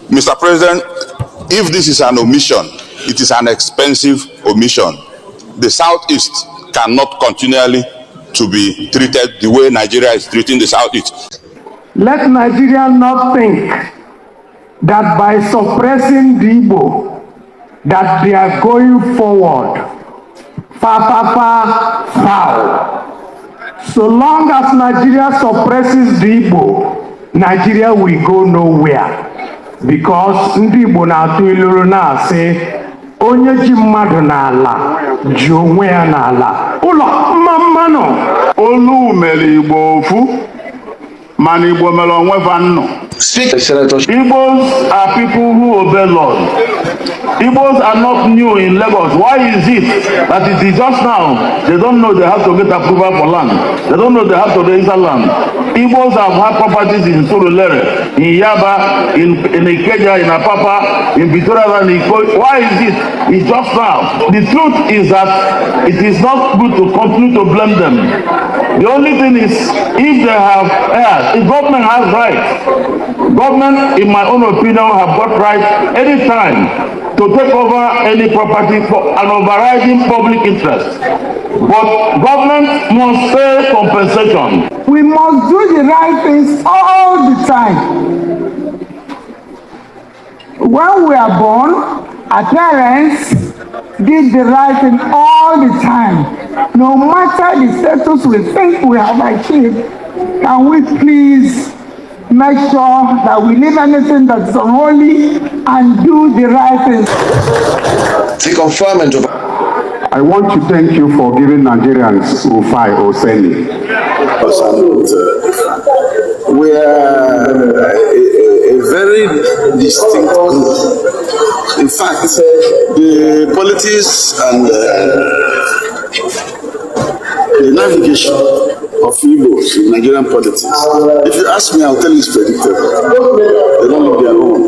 Mr. President, if this is an omission, it is an expensive omission. The Southeast cannot continually to be treated the way Nigeria is treating the Southeast. Let Nigeria not think that by suppressing the Igbo, that they are going forward. Foul. So long as Nigeria suppresses the Igbo, Nigeria will go nowhere. Because ndị Igbo na-atụ iluru na-asị onye ji mmadụ n'ala ji onwe ya n'ala. Ụlọ mmanụ olu mere Igbo ofu mana Igbo mere onwe fa nnụ. Senators. Igbos are people who obey laws. Igbos are not new in Lagos. Why is it that it is just now they don't know they have to get approval for land? They don't know they have to register land. Igbos have had properties in Surulere, in Yaba, in Ikeja, in Apapa, in Victoria, and Iko. Why is it? It's just now. The truth is that it is not good to continue to blame them. The only thing is, if they have heirs, the government has rights. Government, in my own opinion, have got right anytime to take over any property for an overriding public interest. But government must pay compensation. We must do the right things all the time. When we are born, our parents did the right thing all the time. No matter the status we think we have achieved, can we please make sure that we leave anything that's unholy and do the right thing. The conferment of I want to thank you for giving Nigerians Ufai Oseni. We are a very distinct group. In fact, the politics and the navigation of Igbos in Nigerian politics, if you ask me, I'll tell you it's predictable. They don't live their own.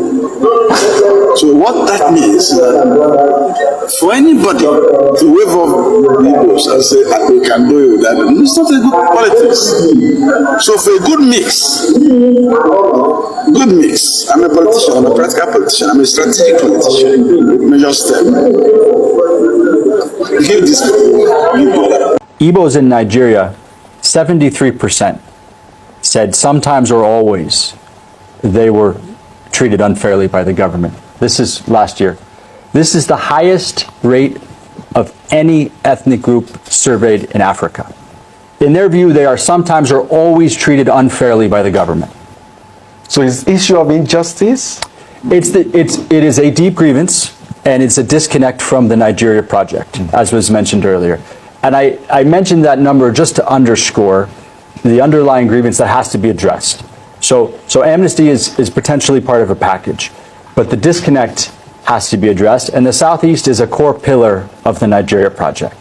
So what that means is that for anybody to wave off the Igbos and say, we can do it with that, it's not a good politics. So for a good mix, I'm a politician, I'm a practical politician, I'm a strategic politician, major step. Give this people. Igbos in Nigeria, 73% said sometimes or always they were treated unfairly by the government. This is last year. This is the highest rate of any ethnic group surveyed in Africa. In their view, they are sometimes or always treated unfairly by the government. So it's the issue of injustice? It is a deep grievance, and it's a disconnect from the Nigeria project, as was mentioned earlier. And I mentioned that number just to underscore the underlying grievance that has to be addressed. So amnesty is potentially part of a package, but the disconnect has to be addressed, and the Southeast is a core pillar of the Nigeria project.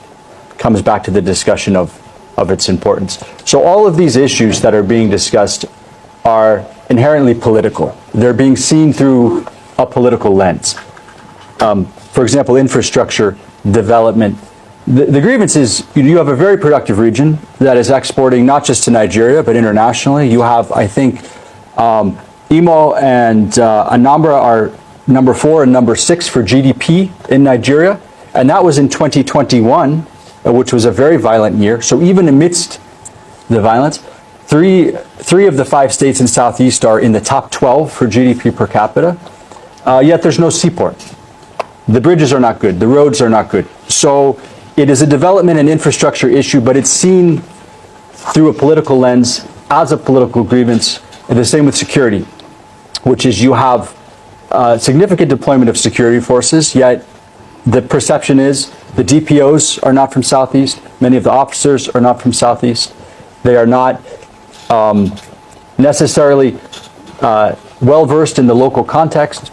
Comes back to the discussion of its importance. So all of these issues that are being discussed are inherently political. They're being seen through a political lens. For example, infrastructure, development. The grievance is you have a very productive region that is exporting not just to Nigeria, but internationally. You have, I think, Imo and Anambra are number 4 and number 6 for GDP in Nigeria. And that was in 2021, which was a very violent year. So even amidst the violence, three of the 5 states in Southeast are in the top 12 for GDP per capita. Yet there's no seaport. The bridges are not good. The roads are not good. So it is a development and infrastructure issue, but it's seen through a political lens as a political grievance. And the same with security, which is you have significant deployment of security forces, yet the perception is the DPOs are not from Southeast. Many of the officers are not from Southeast. They are not necessarily well-versed in the local context.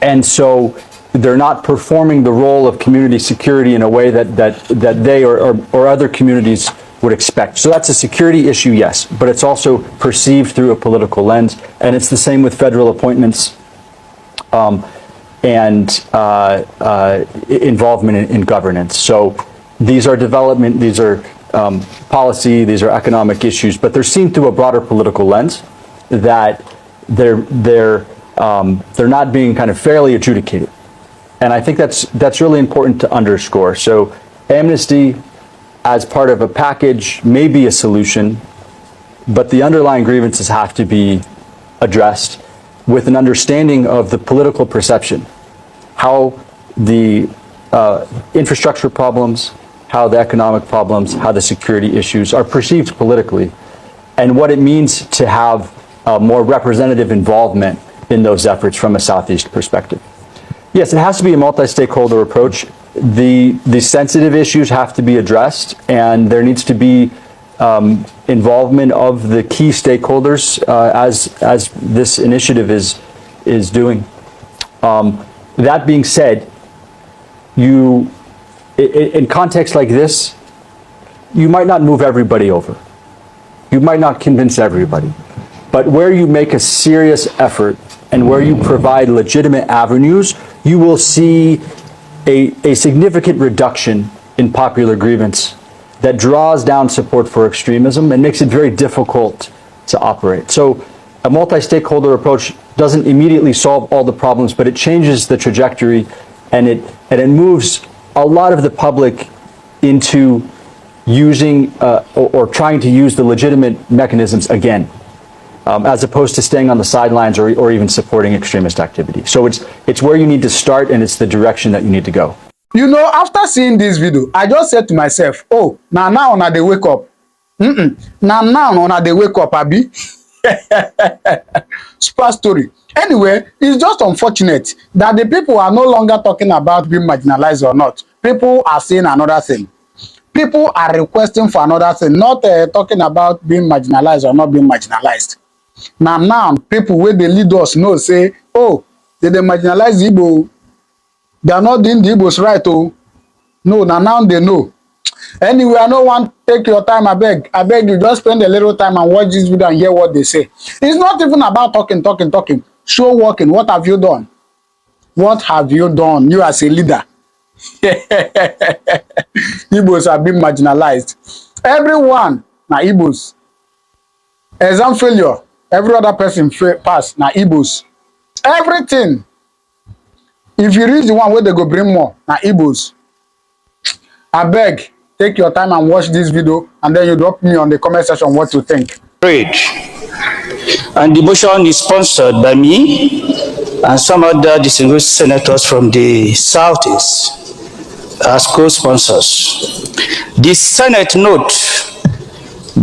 And so they're not performing the role of community security in a way that they or other communities would expect. So that's a security issue, yes, but it's also perceived through a political lens. And it's the same with federal appointments and involvement in governance. So these are development, these are policy, these are economic issues, but they're seen through a broader political lens that they're they're not being kind of fairly adjudicated. And I think that's really important to underscore. So amnesty as part of a package may be a solution, but the underlying grievances have to be addressed with an understanding of the political perception, how the infrastructure problems, how the economic problems, how the security issues are perceived politically, and what it means to have more representative involvement in those efforts from a Southeast perspective. Yes, it has to be a multi-stakeholder approach. The sensitive issues have to be addressed, and there needs to be involvement of the key stakeholders as this initiative is doing. That being said, in context like this, you might not move everybody over. You might not convince everybody. But where you make a serious effort and where you provide legitimate avenues, you will see a significant reduction in popular grievance that draws down support for extremism and makes it very difficult to operate. So a multi-stakeholder approach doesn't immediately solve all the problems, but it changes the trajectory, and it moves a lot of the public into using or trying to use the legitimate mechanisms again, as opposed to staying on the sidelines or even supporting extremist activity. So it's where you need to start, and it's the direction that you need to go. You know, after seeing this video, I just said to myself, oh, now on they wake up. Now on they wake up, Abi. Super story. Anyway, it's just unfortunate that the people are no longer talking about being marginalized or not. People are saying another thing. People are requesting for another thing, not talking about being marginalized or not being marginalized. Now, people where they lead us know, say, oh, they marginalize the Igbo. They are not doing the Igbos right, oh. No, now they know. Anyway, I don't want to take your time, I beg you, just spend a little time and watch this video and hear what they say. It's not even about talking. Show working. What have you done? What have you done, you as a leader? Igbos are being marginalized. Everyone, now Igbos. Exam failure. Every other person pass, now Igbos. Everything. If you reach the one where they go bring more, now Igbos. I beg, take your time and watch this video, and then you drop me on the comment section what you think. And the motion is sponsored by me and some other distinguished senators from the Southeast as co-sponsors. The Senate note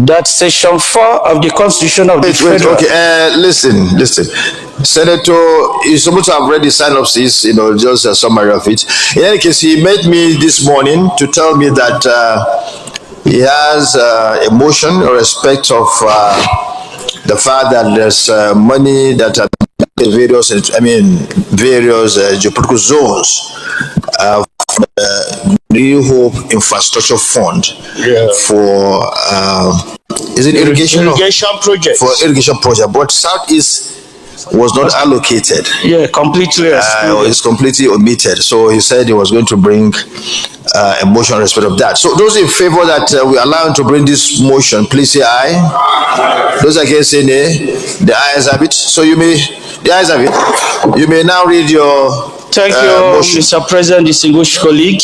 that Section 4 of the Constitution of the Federal... Okay, listen. Senator, you're supposed to have read the synopsis, just a summary of it. In any case, he met me this morning to tell me that he has a motion in respect of the fact that there's money that are in various geopolitical zones from the New Hope Infrastructure Fund for is it irrigation project? For irrigation project, but Southeast was not allocated. Yeah, completely. It's completely omitted. So he said he was going to bring a motion in respect of that. So those in favor that we allow him to bring this motion, please say aye. Those against say nay. The ayes have it. So the ayes have it. You may now read your Thank you, motion. Mr. President, distinguished colleague.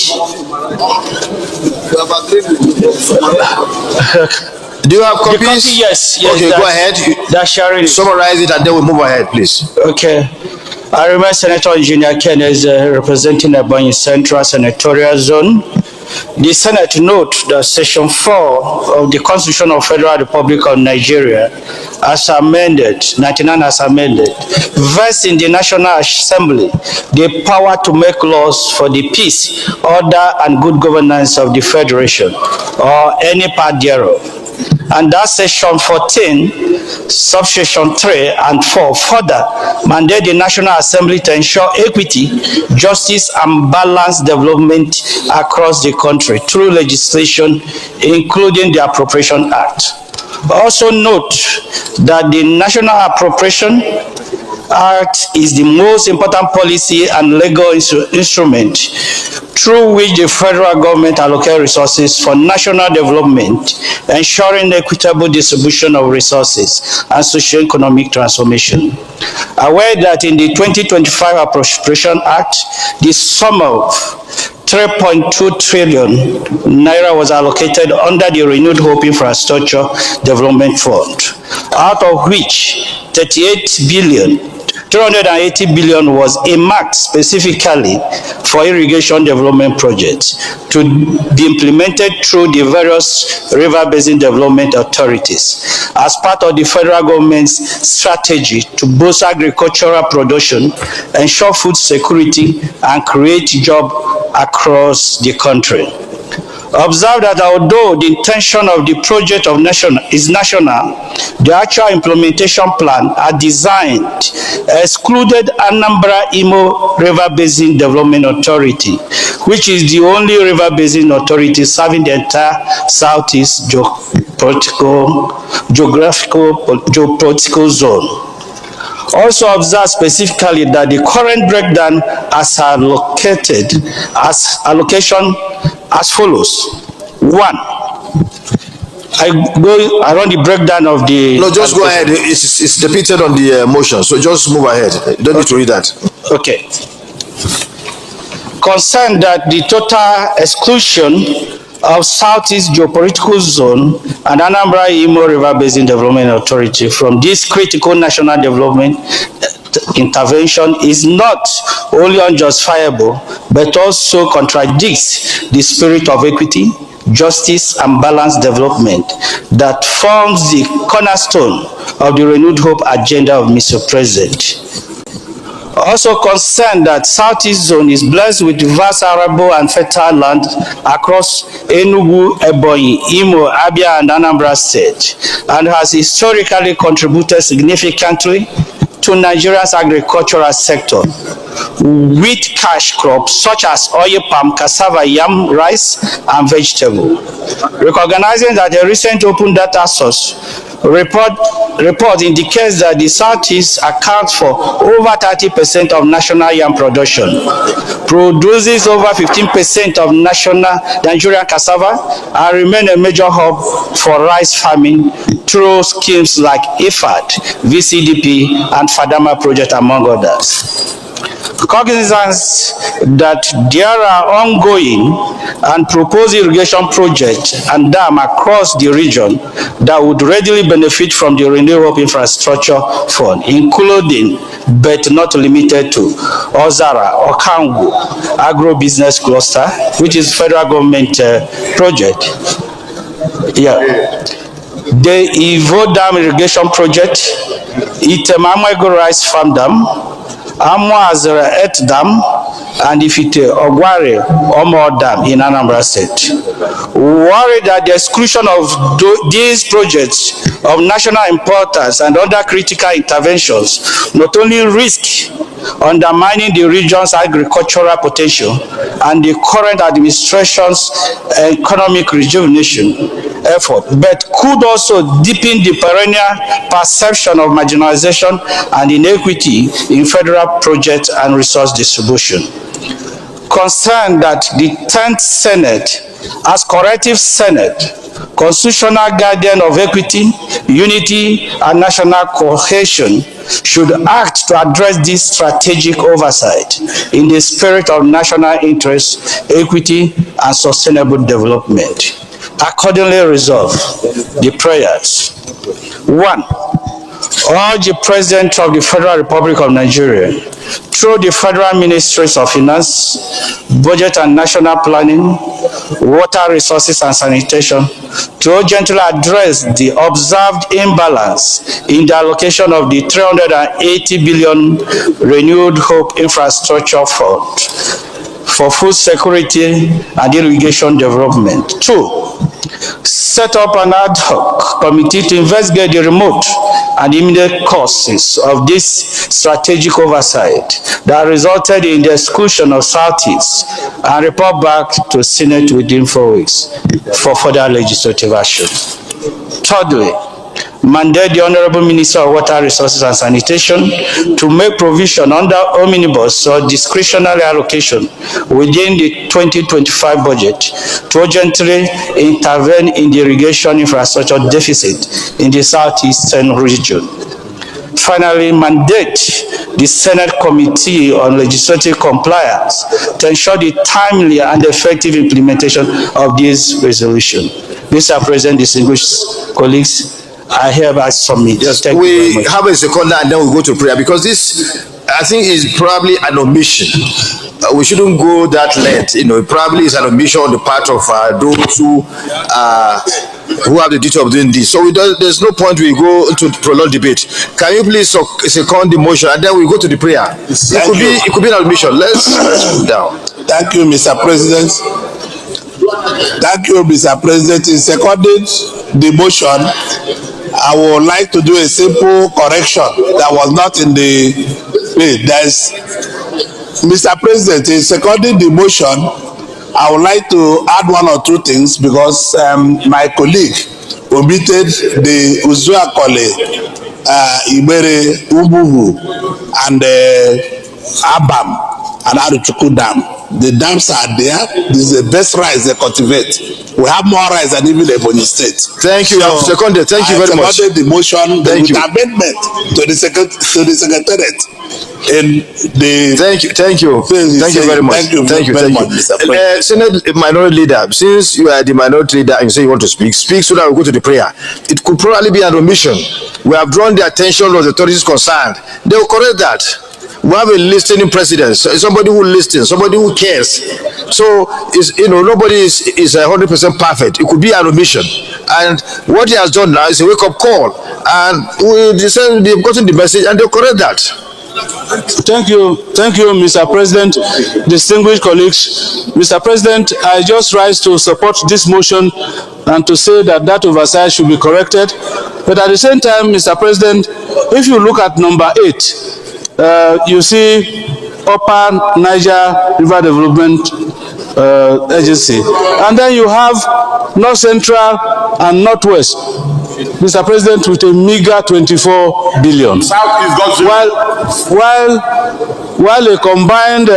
Do you have copies? Copy, yes. Okay, go ahead. That's sharing. Summarize it and then we'll move ahead, please. Okay. I remember Senator Engineer Ken is representing Ebonyi Central Senatorial Zone. The Senate note that Section 4 of the Constitution of Federal Republic of Nigeria, as amended, 99 as amended, vests in the National Assembly the power to make laws for the peace, order, and good governance of the Federation, or any part thereof. And that Section 14, subsection 3 and 4 further mandate the National Assembly to ensure equity, justice, and balanced development across the country through legislation, including the Appropriation Act. Also note that the National Appropriation Act is the most important policy and legal instrument through which the federal government allocates resources for national development, ensuring equitable distribution of resources and socio-economic transformation. Aware that in the 2025 Appropriation Act, the sum of 3.2 trillion naira was allocated under the Renewed Hope Infrastructure Development Fund, out of which 380 billion was earmarked specifically for irrigation development projects to be implemented through the various river basin development authorities as part of the federal government's strategy to boost agricultural production, ensure food security, and create jobs across the country. Observe that although the intention of the project is national, the actual implementation plan are designed excluded Anambra Imo River Basin Development Authority, which is the only river basin authority serving the entire southeast geopolitical zone. Also observe specifically that the current breakdown as allocation as follows. One, I run the breakdown of the... No, just go ahead. It's depicted on the motion, so just move ahead. You don't need to read that. Okay. Concerned that the total exclusion of Southeast Geopolitical Zone and Anambra Imo River Basin Development Authority from this critical national development intervention is not only unjustifiable, but also contradicts the spirit of equity, justice, and balanced development that forms the cornerstone of the Renewed Hope agenda of Mr. President. Also concerned that Southeast Zone is blessed with vast arable and fertile land across Enugu, Ebonyi, Imo, Abia, and Anambra State, and has historically contributed significantly to Nigeria's agricultural sector, with cash crops such as oil palm, cassava, yam, rice, and vegetable. Recognizing that the recent open data source report indicates that the Southeast accounts for over 30% of national yam production, produces over 15% of Nigerian cassava, and remain a major hub for rice farming through schemes like IFAD, VCDP, and Fadama project, among others. Cognizance that there are ongoing and proposed irrigation projects and dams across the region that would readily benefit from the Renewed Hope Infrastructure Fund, including but not limited to Ozara, Okangu, Agro-Business Cluster, which is federal government project. Yeah. The Ivo Dam Irrigation Project, Itemamwego Rice Farm Dam, Amwazara Et Dam, and Ifite Ogware Omo Dam in Anambra State. Worried that the exclusion of these projects of national importance and other critical interventions not only risk undermining the region's agricultural potential and the current administration's economic rejuvenation effort, but could also deepen the perennial perception of marginalization and inequity in federal project and resource distribution. Concerned that the 10th Senate, as corrective Senate, constitutional guardian of equity, unity, and national cohesion, should act to address this strategic oversight in the spirit of national interest, equity, and sustainable development. Accordingly resolve the prayers. 1. Urge the President of the Federal Republic of Nigeria, through the Federal Ministries of Finance, Budget and National Planning, Water Resources and Sanitation, to urgently address the observed imbalance in the allocation of the 380 billion Renewed Hope Infrastructure Fund for food security and irrigation development. 2. Set up an ad hoc committee to investigate the remote and immediate causes of this strategic oversight that resulted in the exclusion of Southeast, and report back to Senate within 4 weeks for further legislative action. Thirdly, mandate the Honorable Minister of Water Resources and Sanitation to make provision under omnibus or discretionary allocation within the 2025 budget to urgently intervene in the irrigation infrastructure deficit in the southeastern region. Finally, mandate the Senate Committee on Legislative Compliance to ensure the timely and effective implementation of this resolution. Mr. President, distinguished colleagues, I hereby submit. Yes, Thank you very much. have a second and then we go to prayer, because this, I think, is probably an omission. We shouldn't go that length. It probably is an omission on the part of those who have the duty of doing this. So there's no point we go into prolonged debate. Can you please second the motion and then we go to the prayer? It could be an omission. Let's move down. Thank you, Mr. President. Thank you, Mr. President. In seconding the motion, I would like to do a simple correction that was not in the there's Mr. President, in seconding the motion, I would like to add one or two things because my colleague omitted the Uzuakole, Ibere, Ubuhu, and Abam and Aruchuku Dam. The dams are there. This is the best rice they cultivate. We have more rice than even Ebonyi State. Thank you. So Seconded. Thank you very much. I seconded the motion with amendment to the secretariat. In the thank you very much. Thank you very much. Senate Minority Leader, since you are the Minority Leader and you say you want to speak so that we go to the prayer. It could probably be an omission. We have drawn the attention of the authorities concerned. They will correct that. We have a listening president, somebody who listens, somebody who cares. So nobody is 100% perfect. It could be an omission, and what he has done now is a wake-up call. And they've gotten the message, and they'll correct that. Thank you, Mr. President. Distinguished colleagues, Mr. President, I just rise to support this motion and to say that oversight should be corrected. But at the same time, Mr. President, if you look at number 8. You see Upper Niger River Development Agency, and then you have North Central and Northwest, Mr. President, with a meager 24 billion. While a combined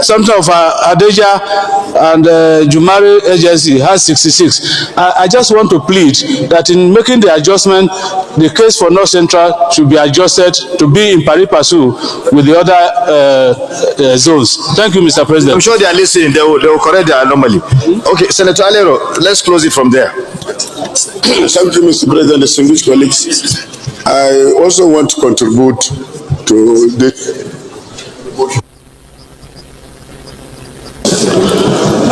something of Adeja and Jumari agency has 66. I just want to plead that in making the adjustment, the case for North Central should be adjusted to be in pari passu with the other zones. Thank you, Mr. President. I'm sure they are listening. They will correct the anomaly. Okay, Senator Alero, let's close it from there. Thank you, Mr. President, distinguished colleagues. I also want to contribute to the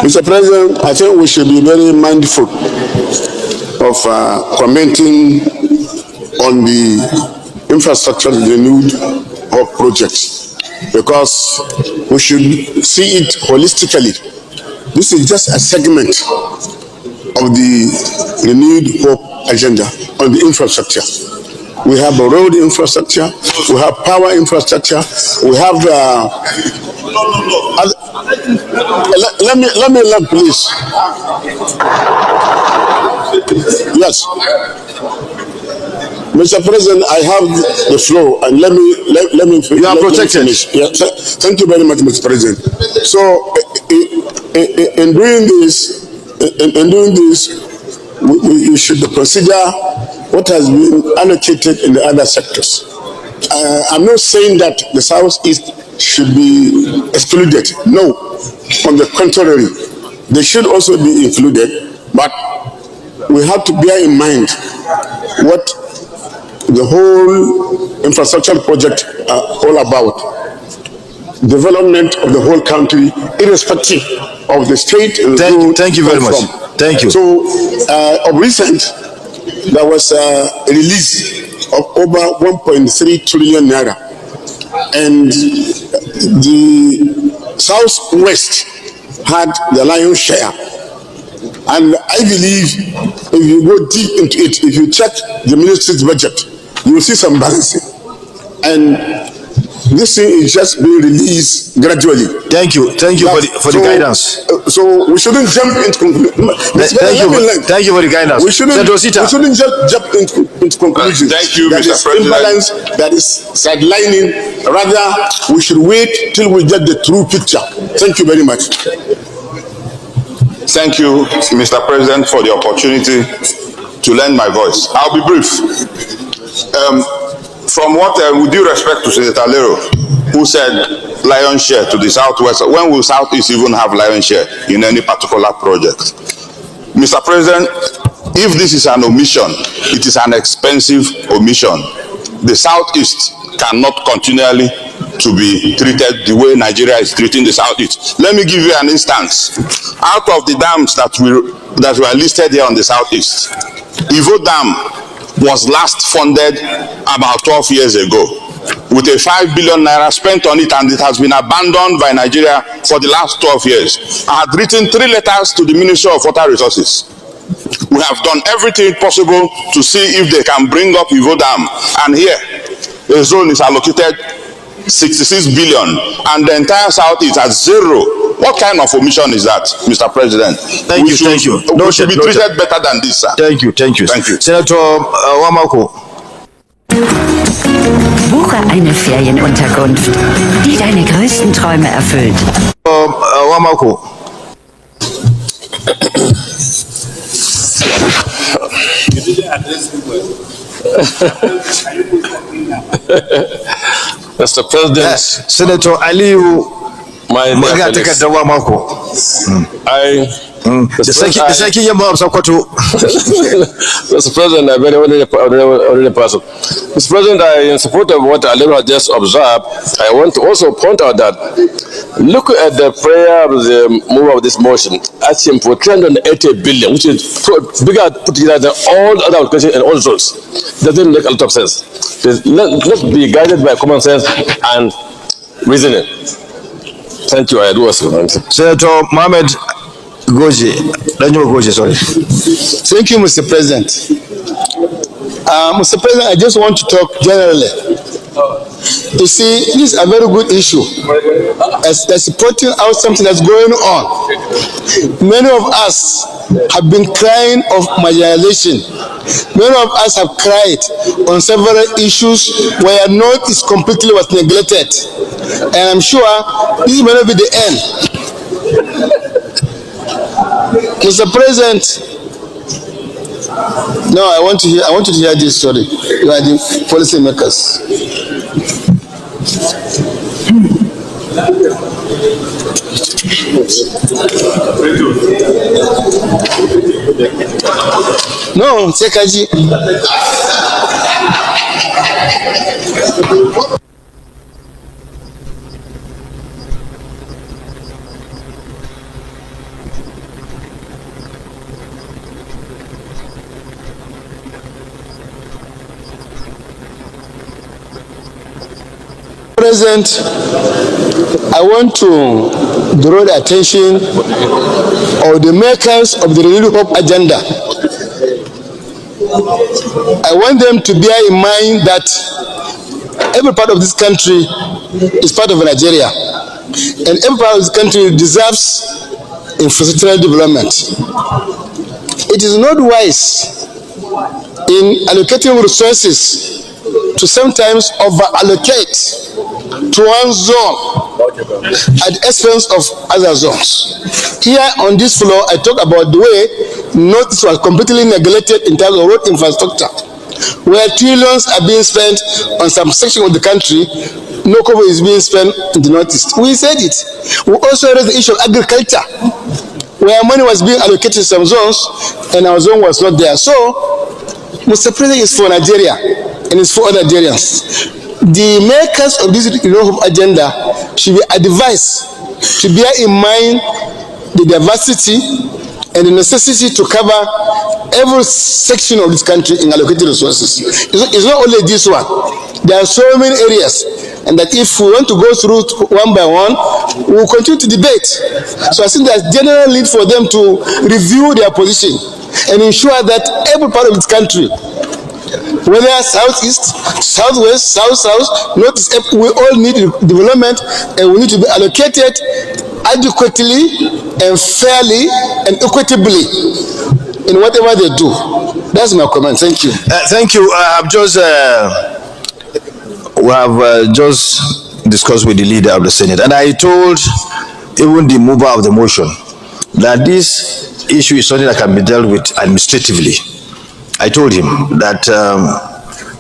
Mr. President, I think we should be very mindful of commenting on the infrastructure renewed hope projects, because we should see it holistically. This is just a segment of the renewed hope agenda on the infrastructure. We have a road infrastructure, we have power infrastructure, we have let me learn, please. Yes, Mr. President, I have the floor, and let me. You are protected. Yeah, thank you very much, Mr. President. So, in doing this, we should consider what has been allocated in the other sectors. I'm not saying that the Southeast should be excluded. No, on the contrary, they should also be included. But we have to bear in mind what the whole infrastructure project are all about. Development of the whole country, irrespective of the state. Thank you very much. Thank you. So, of recent, there was a release of over 1.3 trillion naira, and the Southwest had the lion's share. And I believe if you go deep into it, if you check the ministry's budget, you will see some balancing. And this thing is just being released gradually. Thank you for the guidance. So we shouldn't jump into conclusions. Thank you for the guidance. We shouldn't just jump into conclusions. Thank you, that Mr. is President. Imbalance, that is sidelining. Rather, we should wait till we get the true picture. Thank you very much. Thank you, Mr. President, for the opportunity to lend my voice. I'll be brief. From what, with due respect to Senator Lero, who said lion's share to the Southwest, when will Southeast even have lion's share in any particular project? Mr. President, if this is an omission, it is an expensive omission. The Southeast cannot continually to be treated the way Nigeria is treating the Southeast. Let me give you an instance. Out of the dams that were listed here on the Southeast, Ivo Dam was last funded about 12 years ago with a 5 billion naira spent on it, and it has been abandoned by Nigeria for the last 12 years. I had written 3 letters to the Ministry of Water Resources. We have done everything possible to see if they can bring up Ivo Dam, and here a zone is allocated 66 billion and the entire Southeast at 0. What kind of omission is that, Mr. President? Thank you. We should be treated better than this, sir. Thank you. Senator Wamako. Buche eine Ferienunterkunft, die deine größten Träume erfüllt. Wamako. Mr. President, Senator Aliyu, my dear Mr. President, I'm very ordinary person. Mr. President, in support of what Aliyu has just observed, I want to also point out that look at the prayer of the mover of this motion, asking for 380 billion, which is bigger put together than all other allocations and all zones. Doesn't make a lot of sense. Let's be guided by common sense and reasoning. Thank you. I do also. Senator Mohammed Goje, sorry. Thank you, Mr. President. Mr. President, I just want to talk generally. You see, this is a very good issue. As pointing out something that's going on. Many of us have been crying of marginalization. Many of us have cried on several issues where North is completely was neglected. And I'm sure this may not be the end. Mr. President, no, I want you to hear this story. You are the policy makers. No, Sekaji. President, I want to draw the attention of the makers of the Renewed Hope agenda. I want them to bear in mind that every part of this country is part of Nigeria, and every part of this country deserves infrastructural development. It is not wise in allocating resources to sometimes over-allocate to one zone at the expense of other zones. Here on this floor, I talk about the way North was completely neglected in terms of road infrastructure, where trillions are being spent on some section of the country, no cover is being spent in the Northeast. We said it. We also raised the issue of agriculture, where money was being allocated to some zones, and our zone was not there. So, Mr. President is for Nigeria, and it's for other Nigerians. The makers of this agenda should be advised to bear in mind the diversity and the necessity to cover every section of this country in allocated resources. It's not only this one. There are so many areas, and that if we want to go through one by one, we will continue to debate. So I think there's general need for them to review their position and ensure that every part of this country, whether southeast, southwest, south, northeast, we all need development, and we need to be allocated adequately and fairly and equitably in whatever they do. That's my comment. Thank you. Thank you. We have just discussed with the leader of the Senate, and I told even the mover of the motion that this issue is something that can be dealt with administratively. I told him that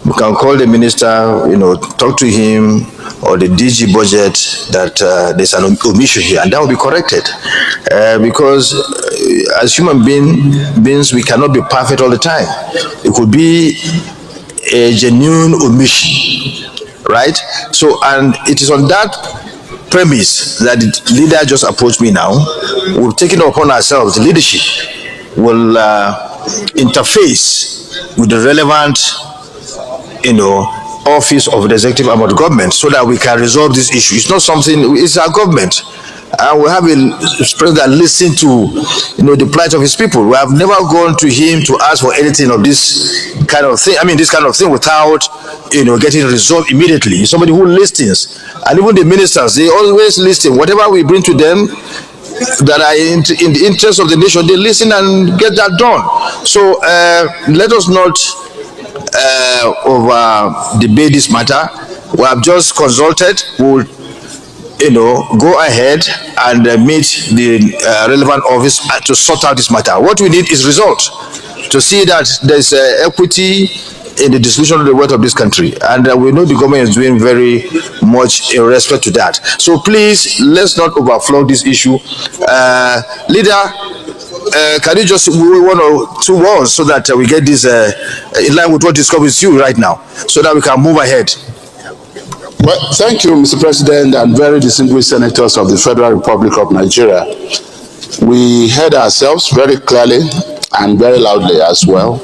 we can call the minister, talk to him, or the DG budget, that there's an omission here, and that will be corrected. Because as human beings, we cannot be perfect all the time. It could be a genuine omission, right? So, and it is on that premise that the leader just approached me now. We've taken it upon ourselves, the leadership will interface with the relevant office of the executive arm of the government so that we can resolve this issue. It's not something, it's our government. And we have a president that listens to the plight of his people. We have never gone to him to ask for anything of this kind of thing. I mean, this kind of thing without getting resolved immediately. He's somebody who listens. And even the ministers, they always listen. Whatever we bring to them that are in the interest of the nation, they listen and get that done. So let us not over debate this matter. We have just consulted. We'll go ahead and meet the relevant office to sort out this matter. What we need is result, to see that there's equity in the distribution of the wealth of this country, and we know the government is doing very much in respect to that. So please, let's not overflow this issue. Leader, can you just one or two words so that we get this in line with what discussed with you right now, so that we can move ahead? Well, thank you, Mr. President, and very distinguished senators of the Federal Republic of Nigeria. We heard ourselves very clearly and very loudly as well.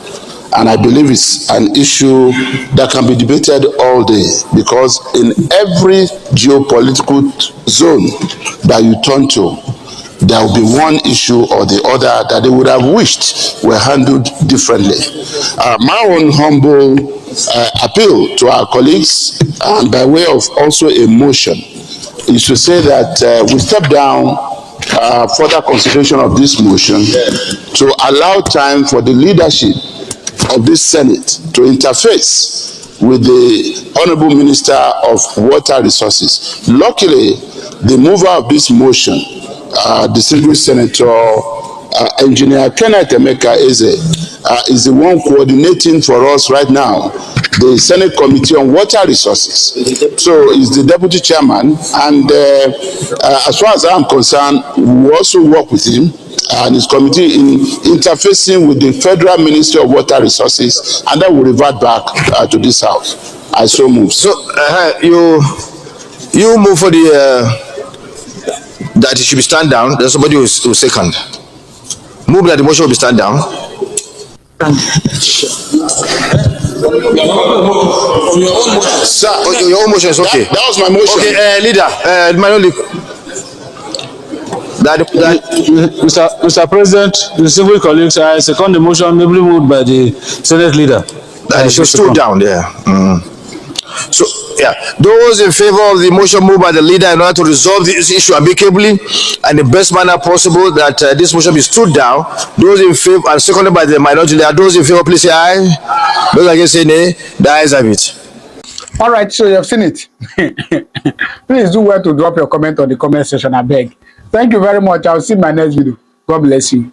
And I believe it's an issue that can be debated all day, because in every geopolitical zone that you turn to, there will be one issue or the other that they would have wished were handled differently. My own humble appeal to our colleagues, and by way of also a motion, is to say that we step down further consideration of this motion to allow time for the leadership of this Senate to interface with the Honorable Minister of Water Resources. Luckily, the mover of this motion, distinguished Senator Engineer Kenneth Emeka Eze, is the one coordinating for us right now the Senate Committee on Water Resources. So he's the deputy chairman, and as far as I'm concerned, we also work with him and his committee in interfacing with the Federal Ministry of Water Resources, and then we'll revert back to this house. I so move. So you move for the that it should be stand down. Then somebody will second. Move that the motion will be stand down. Sir, your own motion is okay. That was my motion. Okay, leader, minority. Mr. President, distinguished colleagues, I second the motion ably moved by the Senate leader. That should stood down there. So, yeah, those in favor of the motion moved by the leader in order to resolve this issue amicably and the best manner possible, that this motion be stood down. Those in favor, and seconded by the minority leader, those in favor, please say aye. Those against say nay. The ayes have it. All right, so you have seen it. Please do well to drop your comment on the comment section, I beg. Thank you very much. I'll see you in my next video. God bless you.